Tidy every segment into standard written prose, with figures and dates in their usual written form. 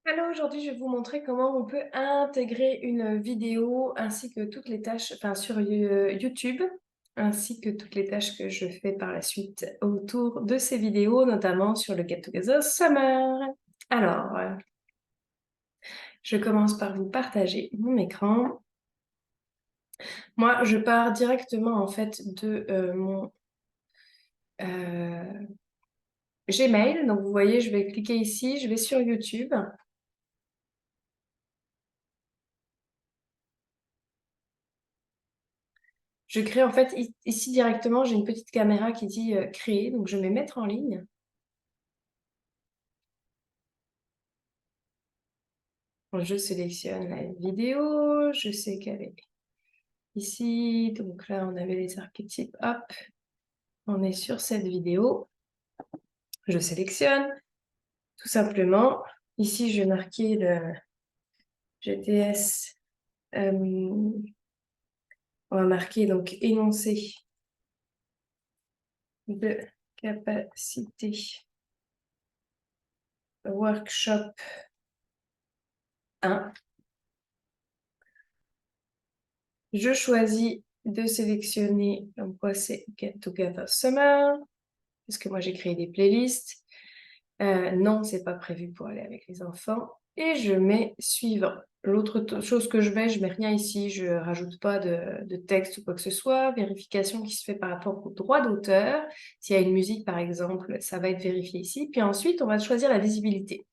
Alors aujourd'hui, je vais vous montrer comment on peut intégrer une vidéo ainsi que toutes les tâches, sur YouTube, ainsi que toutes les tâches que je fais par la suite autour de ces vidéos, notamment sur le Get Together Summer. Alors, je commence par vous partager mon écran. Moi, je pars directement en fait de mon Gmail. Donc vous voyez, je vais cliquer ici, je vais sur YouTube. Je crée en fait ici directement, j'ai une petite caméra qui dit créer, donc je mets mettre en ligne. Je sélectionne la vidéo, je sais qu'elle est ici, donc là on avait les archétypes, hop, on est sur cette vidéo. Je sélectionne tout simplement. Ici je vais marquer le GTS, on va marquer donc énoncé de capacité workshop 1. Je choisis de sélectionner, donc quoi c'est Get Together Summer, parce que moi j'ai créé des playlists. Non, c'est pas prévu pour aller avec les enfants. Et je mets suivant. L'autre chose que je mets rien ici, je rajoute pas de texte ou quoi que ce soit. Vérification qui se fait par rapport au droit d'auteur. S'il y a une musique par exemple, ça va être vérifié ici. Puis ensuite, on va choisir la visibilité.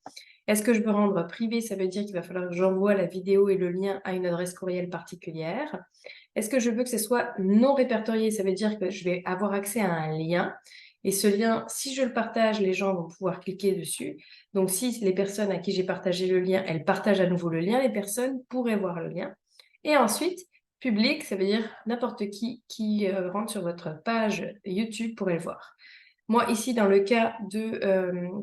Est-ce que je veux rendre privé? Ça veut dire qu'il va falloir que j'envoie la vidéo et le lien à une adresse courriel particulière. Est-ce que je veux que ce soit non répertorié? Ça veut dire que je vais avoir accès à un lien. Et ce lien, si je le partage, les gens vont pouvoir cliquer dessus. Donc, si les personnes à qui j'ai partagé le lien, elles partagent à nouveau le lien, les personnes pourraient voir le lien. Et ensuite, public, ça veut dire n'importe qui rentre sur votre page YouTube pourrait le voir. Moi, ici, dans le cas de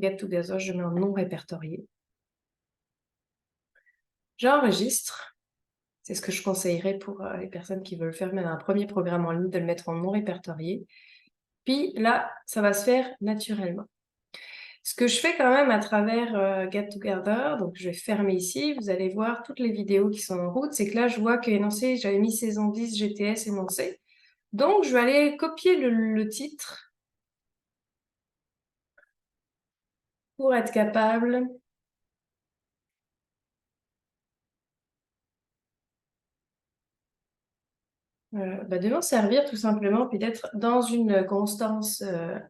Get Together, je mets en non répertorié. J'enregistre. C'est ce que je conseillerais pour les personnes qui veulent faire même un premier programme en ligne, de le mettre en non répertorié. Puis là, ça va se faire naturellement. Ce que je fais quand même à travers Get Together, donc je vais fermer ici, vous allez voir toutes les vidéos qui sont en route, c'est que là, je vois que énoncé, j'avais mis saison 10 GTS énoncé. Donc, je vais aller copier le titre pour être capable de m'en servir tout simplement, puis d'être dans une constance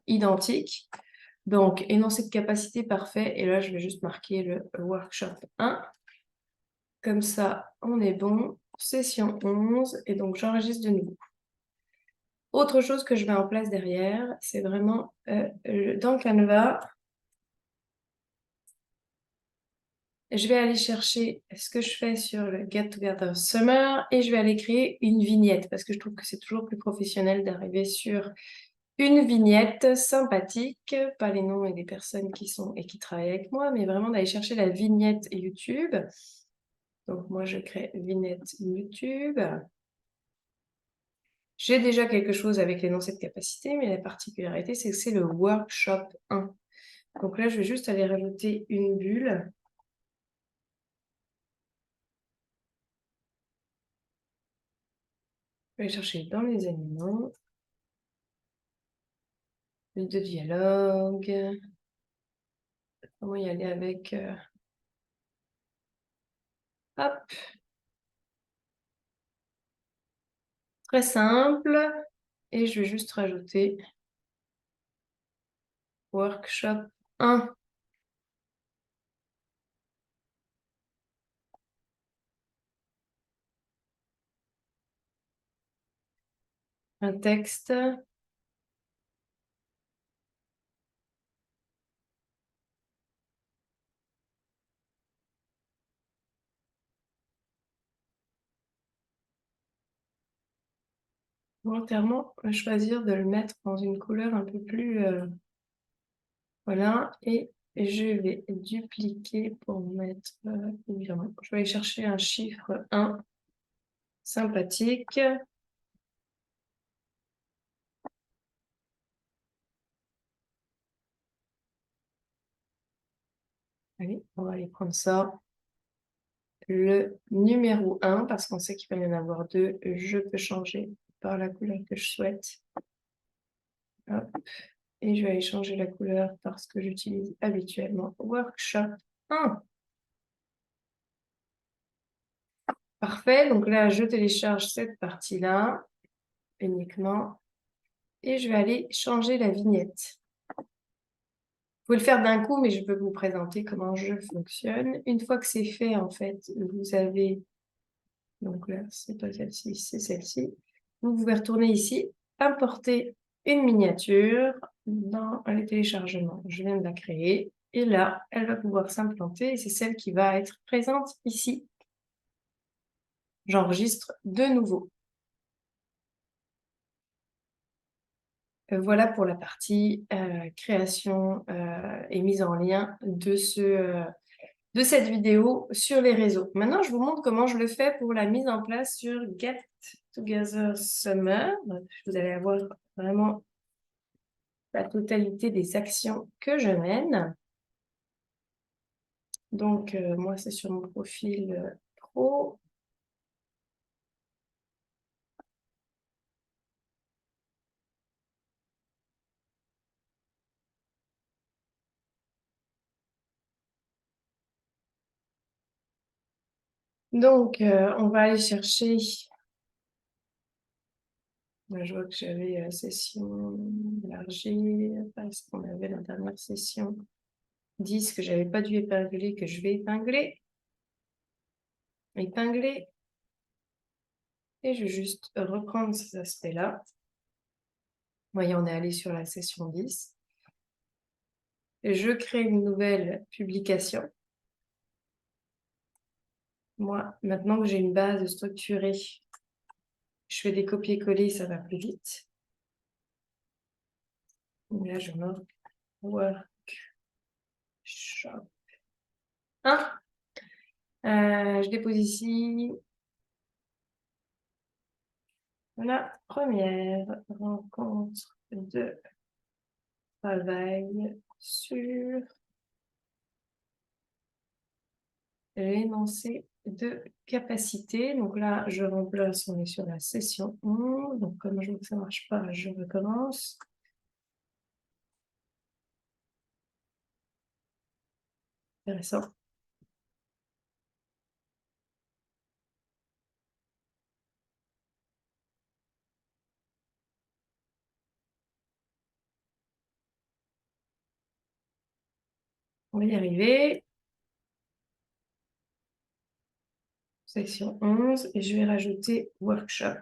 identique. Donc, énoncé de capacité parfait, et là, je vais juste marquer le workshop 1. Comme ça, on est bon. Session 11, et donc j'enregistre de nouveau. Autre chose que je mets en place derrière, c'est vraiment dans Canva, je vais aller chercher ce que je fais sur le Get Together Summer et je vais aller créer une vignette parce que je trouve que c'est toujours plus professionnel d'arriver sur une vignette sympathique, pas les noms et des personnes qui sont et qui travaillent avec moi, mais vraiment d'aller chercher la vignette YouTube. Donc moi, je crée vignette YouTube. J'ai déjà quelque chose avec l'énoncé de capacité, mais la particularité, c'est que c'est le workshop 1. Donc là, je vais juste aller rajouter une bulle. Je vais chercher dans les éléments, bulle de dialogue. Comment y aller avec... hop, très simple. Et je vais juste rajouter workshop 1. Un texte. Volontairement, choisir de le mettre dans une couleur un peu plus... voilà. Et je vais dupliquer pour mettre... je vais aller chercher un chiffre 1 sympathique. Allez, on va aller prendre ça. Le numéro 1, parce qu'on sait qu'il va y en avoir 2, je peux changer par la couleur que je souhaite. Hop. Et je vais aller changer la couleur parce que j'utilise habituellement Workshop 1. Parfait, donc là, je télécharge cette partie-là uniquement et je vais aller changer la vignette. Vous pouvez le faire d'un coup, mais je peux vous présenter comment je fonctionne. Une fois que c'est fait, en fait, vous avez... Donc là, c'est pas celle-ci, c'est celle-ci. Vous pouvez retourner ici, importer une miniature dans les téléchargements. Je viens de la créer. Et là, elle va pouvoir s'implanter et c'est celle qui va être présente ici. J'enregistre de nouveau. Voilà pour la partie création et mise en lien de cette vidéo sur les réseaux. Maintenant, je vous montre comment je le fais pour la mise en place sur Get Together Summer. Vous allez avoir vraiment la totalité des actions que je mène. Donc, moi, c'est sur mon profil pro. Donc, on va aller chercher... Là, je vois que j'avais session élargie, parce qu'on avait la dernière session 10 que j'avais pas dû épingler, que je vais épingler. Épingler. Et je vais juste reprendre ces aspects-là. Voyez, on est allé sur la session 10. Et je crée une nouvelle publication. Moi, maintenant que j'ai une base structurée, je fais des copier-coller, ça va plus vite. Là, je marque Workshop 1. Je dépose ici la première rencontre de travail sur l'énoncé de capacité. Donc là, je remplace, on est sur la session 11. Donc comme je vois que ça ne marche pas, je recommence. Intéressant. On va y arriver. Section 11. Et je vais rajouter workshop.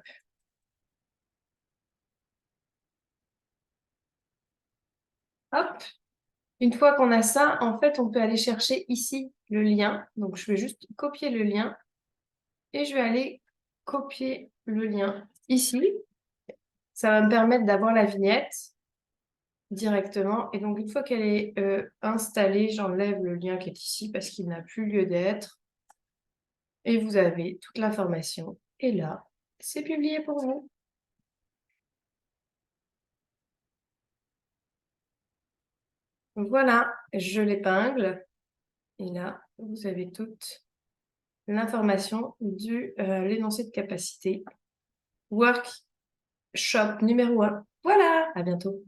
Hop. Une fois qu'on a ça, en fait, on peut aller chercher ici le lien. Donc, je vais juste copier le lien. Et je vais aller copier le lien ici. Ça va me permettre d'avoir la vignette directement. Et donc, une fois qu'elle est installée, j'enlève le lien qui est ici parce qu'il n'a plus lieu d'être. Et vous avez toute l'information. Et là, c'est publié pour vous. Voilà, je l'épingle. Et là, vous avez toute l'information de l'énoncé de capacité. Workshop numéro 1. Voilà, à bientôt.